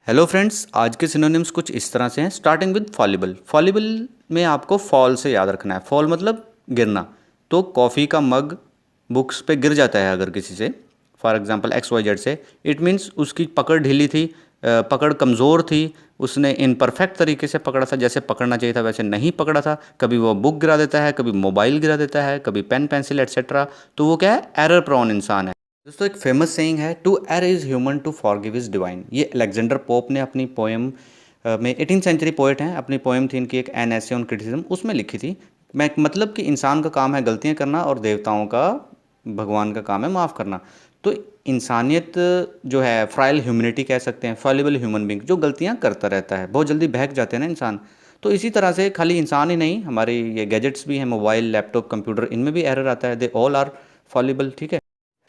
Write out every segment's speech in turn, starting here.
Hello friends, आज के synonyms कुछ इस तरह से हैं स्टार्टिंग विद फॉलिबल। फॉलिबल में आपको फॉल से याद रखना है। फॉल मतलब गिरना। तो कॉफ़ी का मग बुक्स पे गिर जाता है अगर किसी से, फॉर एग्जांपल XYZ से, इट मीन्स उसकी पकड़ ढीली थी, पकड़ कमज़ोर थी, उसने इनपरफेक्ट तरीके से पकड़ा था, जैसे पकड़ना चाहिए था वैसे नहीं पकड़ा था। कभी वो बुक गिरा देता है, कभी मोबाइल गिरा देता है, कभी पेन पेंसिल एट्सेट्रा। तो वो क्या है, एरर प्रोन इंसान है। दोस्तों एक फेमस सेइंग है, to err is human to forgive is divine. ये अलेक्जेंडर पोप ने अपनी पोएम में 18th सेंचुरी पोएट हैं, अपनी पोएम थी इनकी एक एन एसे ऑन क्रिटिसिज्म, उसमें लिखी थी। मैं मतलब कि इंसान का काम है गलतियां करना और देवताओं का, भगवान का काम है माफ़ करना। तो इंसानियत जो है, फ्राइल ह्यूमनिटी कह सकते हैं, फॉलिबल ह्यूमन बींग, जो गलतियां करता रहता है, बहुत जल्दी बहक जाते हैं ना इंसान। तो इसी तरह से खाली इंसान ही नहीं, हमारे ये गैजेट्स भी हैं, मोबाइल लैपटॉप कंप्यूटर, इनमें भी एरर आता है। दे ऑल आर फॉलिबल, ठीक है।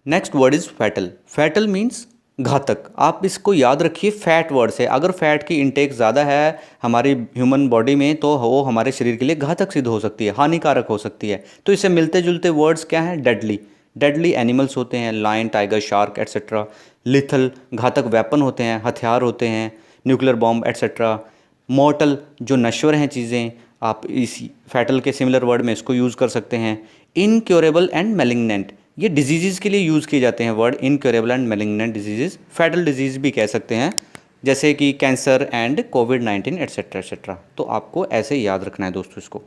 Next word is fatal. Fatal means घातक। आप इसको याद रखिए, फैट वर्ड से। अगर फैट की इंटेक ज़्यादा है हमारी ह्यूमन बॉडी में तो वो हमारे शरीर के लिए घातक सिद्ध हो सकती है, हानिकारक हो सकती है। तो इससे मिलते जुलते वर्ड्स क्या हैं? डेडली। डेडली एनिमल्स होते हैं, lion, tiger, shark etcetera. Lethal, घातक वेपन होते हैं, हथियार होते हैं, न्यूक्लियर बॉम्ब एट्सेट्रा। मॉर्टल, जो नश्वर हैं चीज़ें, आप इस फैटल के सिमिलर वर्ड में इसको यूज़ कर सकते हैं। इनक्योरेबल एंड मेलिग्नेंट, ये डिजीज़ के लिए यूज़ किए जाते हैं word, incurable and malignant disease. Fatal disease भी कह सकते हैं, जैसे कि कैंसर एंड कोविड-19 एट्सेट्रा एट्सेट्रा। तो आपको ऐसे ही याद रखना है दोस्तों इसको।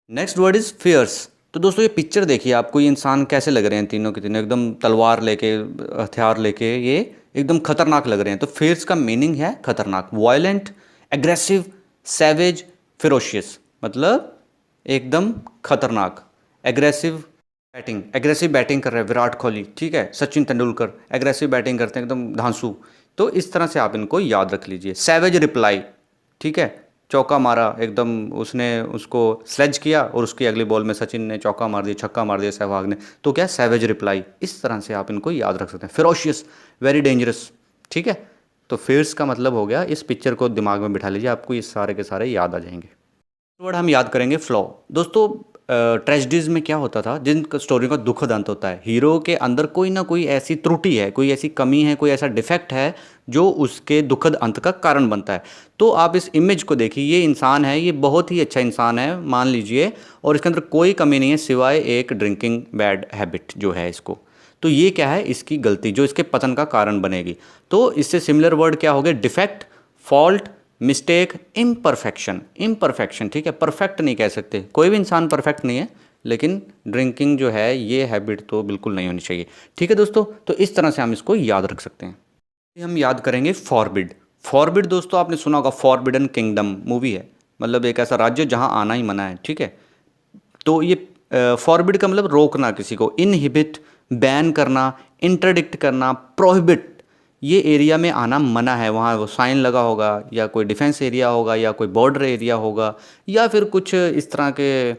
Next word is fierce. तो दोस्तों ये पिक्चर देखिए, आपको ये इंसान कैसे लग रहे हैं, तीनों के तीनों एकदम तलवार लेके, हथियार लेके, ये एकदम खतरनाक लग रहे हैं। तो फियर्स का मीनिंग है खतरनाक, वायलेंट, एग्रेसिव, सैवेज, फिरोशियस, मतलब एकदम खतरनाक। एग्रेसिव बैटिंग, एग्रेसिव बैटिंग कर रहे हैं विराट कोहली, ठीक है, सचिन तेंदुलकर एग्रेसिव बैटिंग करते हैं, एकदम धांसू। तो इस तरह से आप इनको याद रख लीजिए। सैवेज रिप्लाई, ठीक है, चौका मारा एकदम, उसने उसको स्लेज किया और उसकी अगली बॉल में सचिन ने चौका मार दिया, छक्का मार दिया सहवाग ने। तो क्या, सैवेज रिप्लाई। इस तरह से आप इनको याद रख सकते हैं। फिरोशियस, वेरी डेंजरस, ठीक है। तो फियर्स का मतलब हो गया, इस पिक्चर को दिमाग में बिठा लीजिए, आपको ये सारे के सारे याद आ जाएंगे। वर्ड हम याद करेंगे फ्लॉ। दोस्तों ट्रेजिडीज में क्या होता था, जिन स्टोरी का दुखद अंत होता है, हीरो के अंदर कोई ना कोई ऐसी त्रुटि है, कोई ऐसी कमी है, कोई ऐसा डिफेक्ट है जो उसके दुखद अंत का कारण बनता है। तो आप इस इमेज को देखिए, ये इंसान है, ये बहुत ही अच्छा इंसान है मान लीजिए, और इसके अंदर कोई कमी नहीं है सिवाय एक ड्रिंकिंग बैड हैबिट जो है इसको। तो ये क्या है, इसकी गलती जो इसके पतन का कारण बनेगी। तो इससे सिमिलर वर्ड क्या हो गए, defect, fault, mistake, imperfection. Imperfection, ठीक है, परफेक्ट नहीं कह सकते, कोई भी इंसान परफेक्ट नहीं है, लेकिन ड्रिंकिंग जो है ये हैबिट तो बिल्कुल नहीं होनी चाहिए, ठीक है दोस्तों। तो इस तरह से हम इसको याद रख सकते हैं। हम याद करेंगे फॉरबिड। फॉरबिड दोस्तों आपने सुना होगा, फॉरबिडन किंगडम मूवी है, मतलब एक ऐसा राज्य जहां आना ही मना है, ठीक है। तो ये फॉरबिड का मतलब रोकना किसी को, इनहिबिट, बैन करना, इंटरडिक्ट करना, प्रोहिबिट, ये एरिया में आना मना है, वहाँ वो साइन लगा होगा, या कोई डिफेंस एरिया होगा, या कोई बॉर्डर एरिया होगा, या फिर कुछ इस तरह के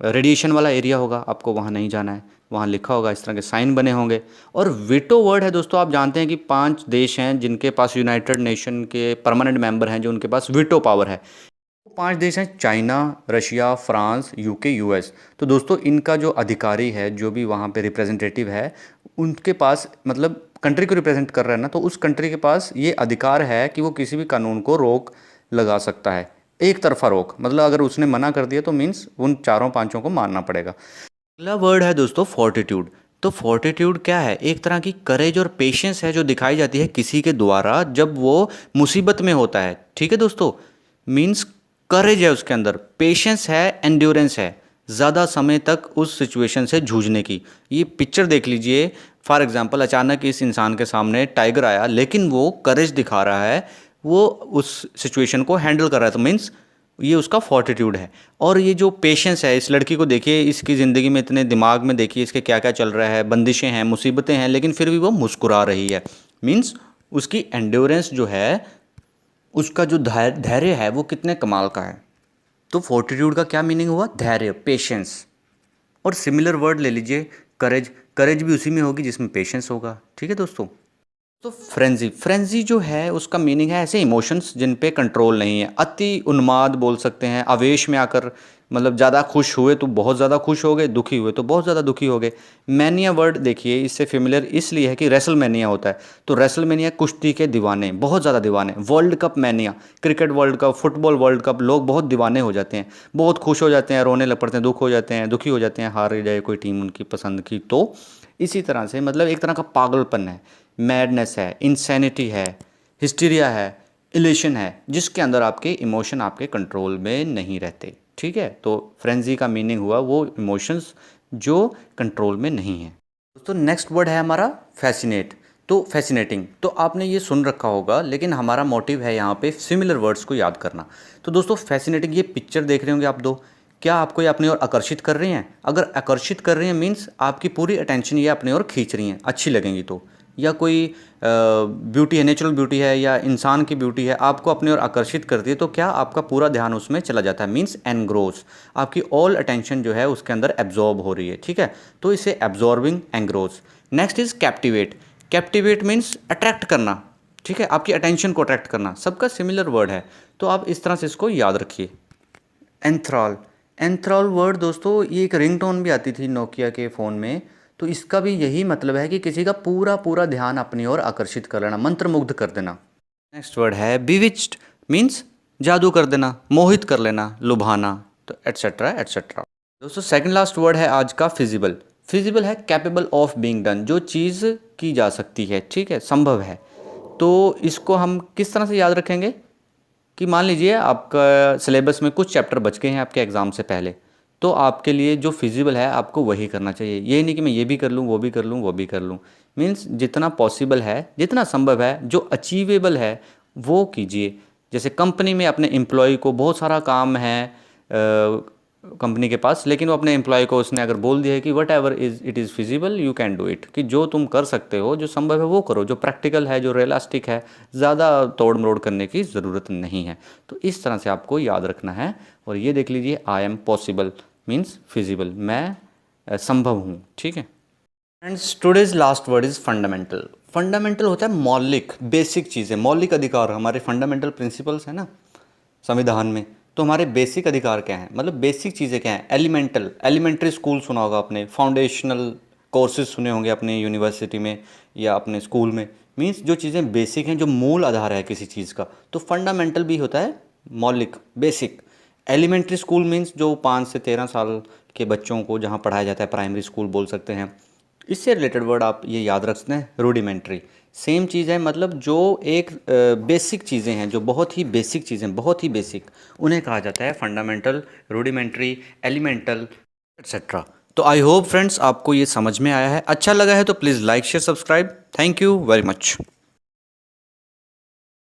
रेडिएशन वाला एरिया होगा, आपको वहाँ नहीं जाना है, वहाँ लिखा होगा, इस तरह के साइन बने होंगे। और वीटो वर्ड है दोस्तों, आप जानते हैं कि 5 देश हैं जिनके पास यूनाइटेड नेशन के परमानेंट मेंबर हैं, जो उनके पास वीटो पावर है। 5 देश हैं, China, Russia, France, UK, US. तो दोस्तों इनका जो अधिकारी है, जो भी वहाँ पे रिप्रेजेंटेटिव है, उनके पास, मतलब कंट्री को रिप्रेजेंट कर रहा है ना, तो उस कंट्री के पास ये अधिकार है कि वो किसी भी कानून को रोक लगा सकता है। एक तरफा रोक, मतलब अगर उसने मना कर दिया तो मीन्स उन चारों पांचों को मानना पड़ेगा। अगला वर्ड है दोस्तों फोर्टिट्यूड। तो फोर्टिट्यूड क्या है, एक तरह की करेज और पेशेंस है जो दिखाई जाती है किसी के द्वारा जब वो मुसीबत में होता है, ठीक है दोस्तों। मीन्स करेज है उसके अंदर, पेशेंस है, एंड्योरेंस है, ज़्यादा समय तक उस सिचुएशन से जूझने की। ये पिक्चर देख लीजिए, फॉर एग्जांपल अचानक इस इंसान के सामने टाइगर आया, लेकिन वो करेज दिखा रहा है, वो उस सिचुएशन को हैंडल कर रहा है, तो मीन्स ये उसका फोर्टिट्यूड है। और ये जो पेशेंस है, इस लड़की को देखिए, इसकी ज़िंदगी में इतने दिमाग में देखिए इसके क्या क्या चल रहा है, बंदिशें हैं, मुसीबतें हैं, लेकिन फिर भी वो मुस्कुरा रही है। मीन्स उसकी एंड्योरेंस जो है, उसका जो धैर्य है वो कितने कमाल का है। तो फोर्टिट्यूड का क्या मीनिंग हुआ, धैर्य, पेशेंस। और सिमिलर वर्ड ले लीजिए करेज। करेज भी उसी में होगी जिसमें पेशेंस होगा, ठीक है दोस्तों। तो फ्रेंजी, फ्रेंजी जो है उसका मीनिंग है ऐसे इमोशंस जिन पे कंट्रोल नहीं है, अति उन्माद बोल सकते हैं, आवेश में आकर मतलब ज़्यादा खुश हुए तो बहुत ज़्यादा खुश हो गए, दुखी हुए तो बहुत ज़्यादा दुखी हो गए। मैनिया वर्ड देखिए इससे फेमिलियर इसलिए है कि रेसल मैनिया होता है, तो रेसल मैनिया कुश्ती के दीवाने, बहुत ज़्यादा दीवाने। World cup mania, cricket world cup, football world cup, लोग बहुत दीवाने हो जाते हैं, बहुत खुश हो जाते हैं, रोने लग पड़ते हैं, दुख हो जाते हैं, दुखी हो जाते हैं, हार जाए कोई टीम उनकी पसंद की। तो इसी तरह से मतलब एक तरह का पागलपन है, मैडनेस है, इंसैनिटी है, हिस्टीरिया है, इलेशन है, जिसके अंदर आपके इमोशन आपके कंट्रोल में नहीं रहते। ठीक है, तो फ्रेंजी का मीनिंग हुआ वो इमोशंस जो कंट्रोल में नहीं है। दोस्तों नेक्स्ट वर्ड है हमारा फैसिनेट। तो फैसिनेटिंग तो आपने ये सुन रखा होगा, लेकिन हमारा मोटिव है यहाँ पे सिमिलर वर्ड्स को याद करना। तो दोस्तों फैसिनेटिंग, ये पिक्चर देख रहे होंगे आप दो, क्या आपको ये अपनी ओर आकर्षित कर रही हैं? अगर आकर्षित कर रही हैं मीन्स आपकी पूरी अटेंशन ये अपनी ओर खींच रही हैं, अच्छी लगेंगी तो। या कोई ब्यूटी है, नेचुरल ब्यूटी है या इंसान की ब्यूटी है, आपको अपनी ओर आकर्षित करती है, तो क्या आपका पूरा ध्यान उसमें चला जाता है, मीन्स एनग्रोस, आपकी ऑल अटेंशन जो है उसके अंदर एब्जॉर्ब हो रही है। ठीक है, तो इसे absorbing, engross. Next is captivate. Captivate means attract करना। ठीक है, आपकी अटेंशन को अट्रैक्ट करना, सबका सिमिलर वर्ड है, तो आप इस तरह से इसको याद रखिए। एंथ्रॉल। एंथ्रॉल वर्ड दोस्तों ये एक रिंगटोन भी आती थी नोकिया के फ़ोन में, तो इसका भी यही मतलब है कि किसी का पूरा पूरा ध्यान अपनी ओर आकर्षित कर लेना, मंत्रमुग्ध कर देना। नेक्स्ट वर्ड है बिविच्ड, मीन्स जादू कर देना, मोहित कर लेना, लुभाना, तो एट्सेट्रा एट्सेट्रा। दोस्तों सेकंड लास्ट वर्ड है आज का फिजिबल। फिजिबल है कैपेबल ऑफ बीइंग डन, जो चीज़ की जा सकती है, ठीक है, संभव है। तो इसको हम किस तरह से याद रखेंगे कि मान लीजिए आपका सिलेबस में कुछ चैप्टर बच गए हैं आपके एग्ज़ाम से पहले, तो आपके लिए जो फिजिबल है आपको वही करना चाहिए। ये नहीं कि मैं ये भी कर लूँ, वो भी कर लूँ, वो भी कर लूँ। मीन्स जितना पॉसिबल है, जितना संभव है, जो अचीवेबल है वो कीजिए। जैसे कंपनी में अपने एम्प्लॉय को बहुत सारा काम है कंपनी के पास, लेकिन वो अपने एम्प्लॉय को उसने अगर बोल दिया है कि what ever is it is feasible you can do it, कि जो तुम कर सकते हो, जो संभव है वो करो, जो प्रैक्टिकल है, जो रियलिस्टिक है, ज़्यादा तोड़ मरोड़ करने की ज़रूरत नहीं है। तो इस तरह से आपको याद रखना है। और ये देख लीजिए, I am possible means feasible, मैं संभव हूँ। ठीक है friends, today's last word is fundamental. Fundamental होता है मौलिक, बेसिक चीज़ें, मौलिक अधिकार, हमारे फंडामेंटल प्रिंसिपल्स हैं ना संविधान में। तो हमारे बेसिक अधिकार क्या हैं, मतलब बेसिक चीज़ें क्या हैं? एलिमेंटल, एलिमेंट्री स्कूल सुना होगा आपने, फाउंडेशनल कोर्सेज सुने होंगे अपने यूनिवर्सिटी में या अपने स्कूल में। मीन्स जो चीज़ें बेसिक हैं, जो मूल आधार है किसी चीज़ का, तो फंडामेंटल भी होता है मौलिक, बेसिक। एलिमेंट्री स्कूल मीन्स जो 5 से 13 साल के बच्चों को जहाँ पढ़ाया जाता है, प्राइमरी स्कूल बोल सकते हैं। इससे रिलेटेड वर्ड आप ये याद रख सकते हैं, रूडिमेंट्री। सेम चीज़ है, मतलब जो एक बेसिक चीज़ें हैं, जो बहुत ही बेसिक चीज़ें, बहुत ही बेसिक, उन्हें कहा जाता है फंडामेंटल, रूडिमेंट्री, एलिमेंटल एट्सेट्रा। तो आई होप फ्रेंड्स आपको ये समझ में आया है। अच्छा लगा है तो please like share subscribe. Thank you very much.